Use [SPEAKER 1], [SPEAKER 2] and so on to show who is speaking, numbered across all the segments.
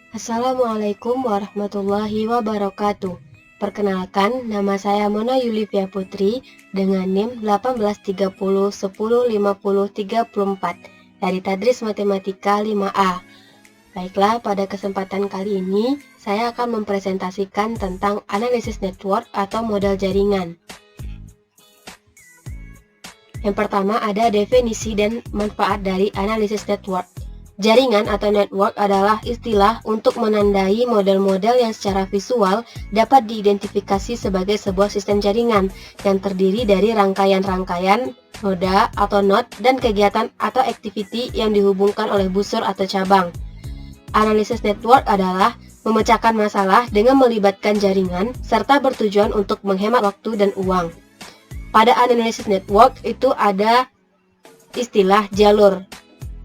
[SPEAKER 1] Assalamualaikum warahmatullahi wabarakatuh. Perkenalkan, nama saya Mona Yulivia Putri dengan NIM 1830105034 dari Tadris Matematika 5A. Baiklah, pada kesempatan kali ini saya akan mempresentasikan tentang analisis network atau model jaringan. Yang pertama ada definisi dan manfaat dari analisis network. Jaringan atau network adalah istilah untuk menandai model-model yang secara visual dapat diidentifikasi sebagai sebuah sistem jaringan yang terdiri dari rangkaian-rangkaian, noda atau node, dan kegiatan atau activity yang dihubungkan oleh busur atau cabang. Analisis network adalah memecahkan masalah dengan melibatkan jaringan serta bertujuan untuk menghemat waktu dan uang. Pada analisis network itu ada istilah jalur.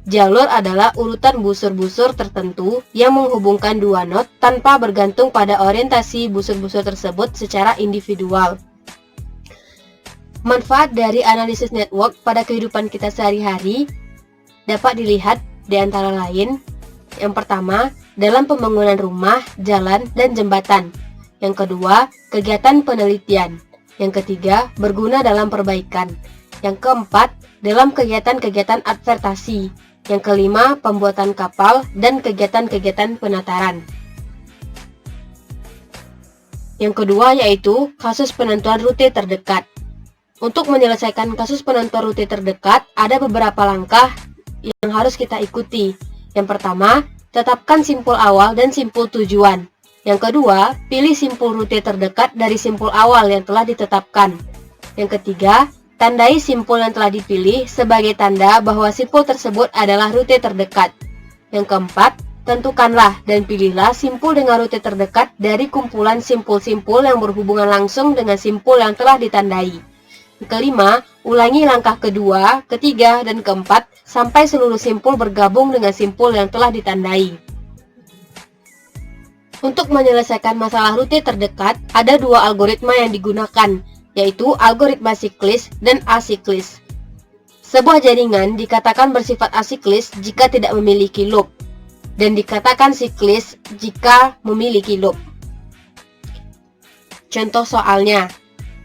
[SPEAKER 1] Jalur adalah urutan busur-busur tertentu yang menghubungkan dua node tanpa bergantung pada orientasi busur-busur tersebut secara individual. Manfaat dari analisis network pada kehidupan kita sehari-hari dapat dilihat di antara lain: yang pertama, dalam pembangunan rumah, jalan, dan jembatan. Yang kedua, kegiatan penelitian. Yang ketiga, berguna dalam perbaikan. Yang keempat, dalam kegiatan-kegiatan advertasi. Yang kelima, pembuatan kapal dan kegiatan-kegiatan penataran. Yang kedua yaitu kasus penentuan rute terdekat. Untuk menyelesaikan kasus penentuan rute terdekat, ada beberapa langkah yang harus kita ikuti. Yang pertama, tetapkan simpul awal dan simpul tujuan. Yang kedua, pilih simpul rute terdekat dari simpul awal yang telah ditetapkan. Yang ketiga, tandai simpul yang telah dipilih sebagai tanda bahwa simpul tersebut adalah rute terdekat. Yang keempat, tentukanlah dan pilihlah simpul dengan rute terdekat dari kumpulan simpul-simpul yang berhubungan langsung dengan simpul yang telah ditandai. Yang kelima, ulangi langkah kedua, ketiga, dan keempat sampai seluruh simpul bergabung dengan simpul yang telah ditandai. Untuk menyelesaikan masalah rute terdekat, ada dua algoritma yang digunakan, yaitu algoritma siklis dan asiklis. Sebuah jaringan dikatakan bersifat asiklis jika tidak memiliki loop, dan dikatakan siklis jika memiliki loop. Contoh soalnya,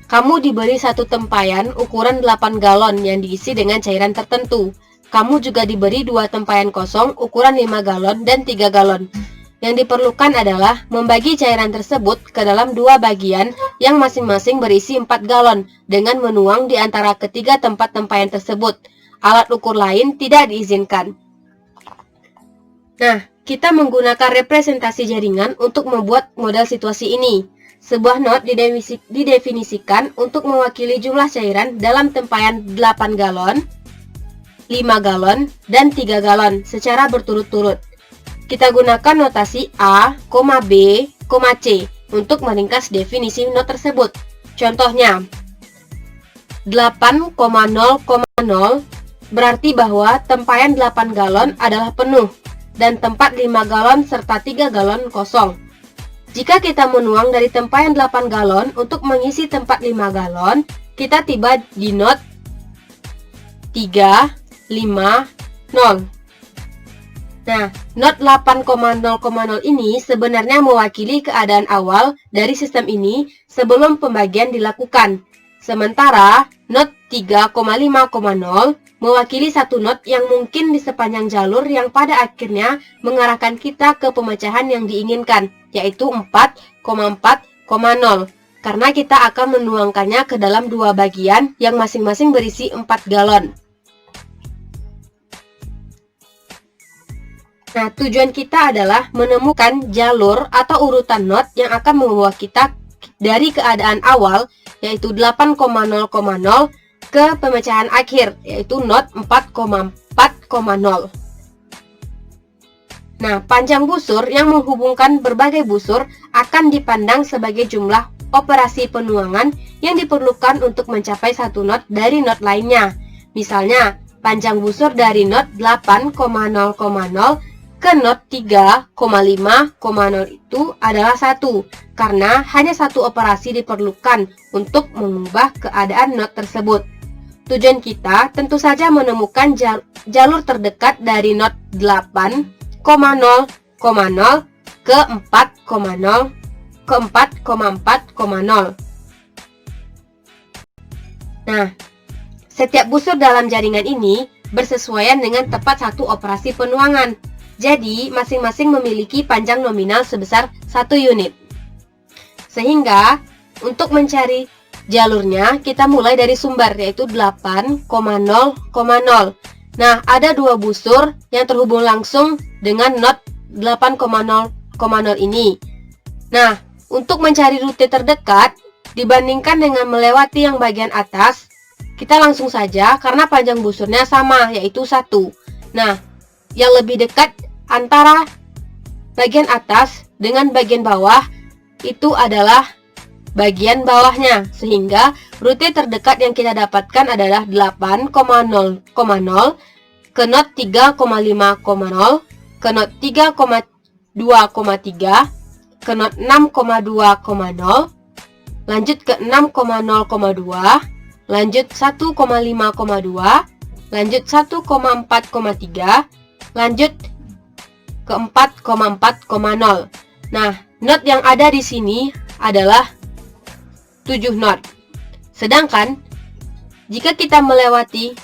[SPEAKER 1] kamu diberi satu tempayan ukuran 8 galon yang diisi dengan cairan tertentu. Kamu juga diberi dua tempayan kosong ukuran 5 galon dan 3 galon. Yang diperlukan adalah membagi cairan tersebut ke dalam dua bagian yang masing-masing berisi 4 galon dengan menuang di antara ketiga tempat tempayan tersebut. Alat ukur lain tidak diizinkan. Nah, kita menggunakan representasi jaringan untuk membuat model situasi ini. Sebuah node didefinisikan untuk mewakili jumlah cairan dalam tempayan 8 galon, 5 galon, dan 3 galon secara berturut-turut. Kita gunakan notasi A, B, C untuk meringkas definisi node tersebut. Contohnya, 8,0,0 berarti bahwa tempayan 8 galon adalah penuh dan tempat 5 galon serta 3 galon kosong. Jika kita menuang dari tempayan 8 galon untuk mengisi tempat 5 galon, kita tiba di node 3, 5, 0. Nah, node 8,0,0 ini sebenarnya mewakili keadaan awal dari sistem ini sebelum pembagian dilakukan. Sementara, node 3,5,0 mewakili satu node yang mungkin di sepanjang jalur yang pada akhirnya mengarahkan kita ke pemecahan yang diinginkan, yaitu 4,4,0. Karena kita akan menuangkannya ke dalam dua bagian yang masing-masing berisi 4 galon. Nah, tujuan kita adalah menemukan jalur atau urutan node yang akan membawa kita dari keadaan awal, yaitu 8,0,0 ke pemecahan akhir, yaitu node 4,4,0. Nah, panjang busur yang menghubungkan berbagai busur akan dipandang sebagai jumlah operasi penuangan yang diperlukan untuk mencapai satu node dari node lainnya. Misalnya, panjang busur dari node 8,0,0 ke node 3,5,0 itu adalah 1, karena hanya satu operasi diperlukan untuk mengubah keadaan node tersebut. Tujuan kita tentu saja menemukan jalur terdekat dari node 8,0,0 ke 4,0 ke 4,4,0. Nah, setiap busur dalam jaringan ini bersesuaian dengan tepat satu operasi penuangan. Jadi, masing-masing memiliki panjang nominal sebesar 1 unit. Sehingga, untuk mencari jalurnya, kita mulai dari sumber, yaitu 8,0,0. Nah, ada dua busur yang terhubung langsung dengan not 8,0,0 ini. Nah, untuk mencari rute terdekat, dibandingkan dengan melewati yang bagian atas, kita langsung saja karena panjang busurnya sama, yaitu 1. Nah, yang lebih dekat antara bagian atas dengan bagian bawah itu adalah bagian bawahnya, sehingga rute terdekat yang kita dapatkan adalah 8,0,0 ke not 3,5,0 ke not 3,2,3 ke not 6,2,0, lanjut ke 6,0,2, lanjut 1,5,2, lanjut 1,4,3, lanjut ke 4,4,0. Nah, not yang ada di sini adalah 7 not. Sedangkan jika kita melewati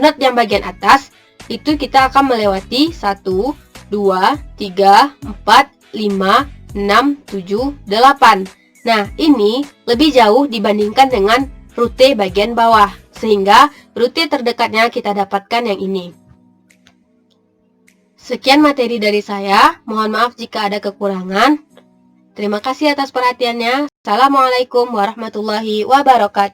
[SPEAKER 1] not yang bagian atas, itu kita akan melewati 1, 2, 3, 4, 5, 6, 7, 8. Nah, ini lebih jauh dibandingkan dengan rute bagian bawah, sehingga rute terdekatnya kita dapatkan yang ini. Sekian materi dari saya, mohon maaf jika ada kekurangan. Terima kasih atas perhatiannya. Assalamualaikum warahmatullahi wabarakatuh.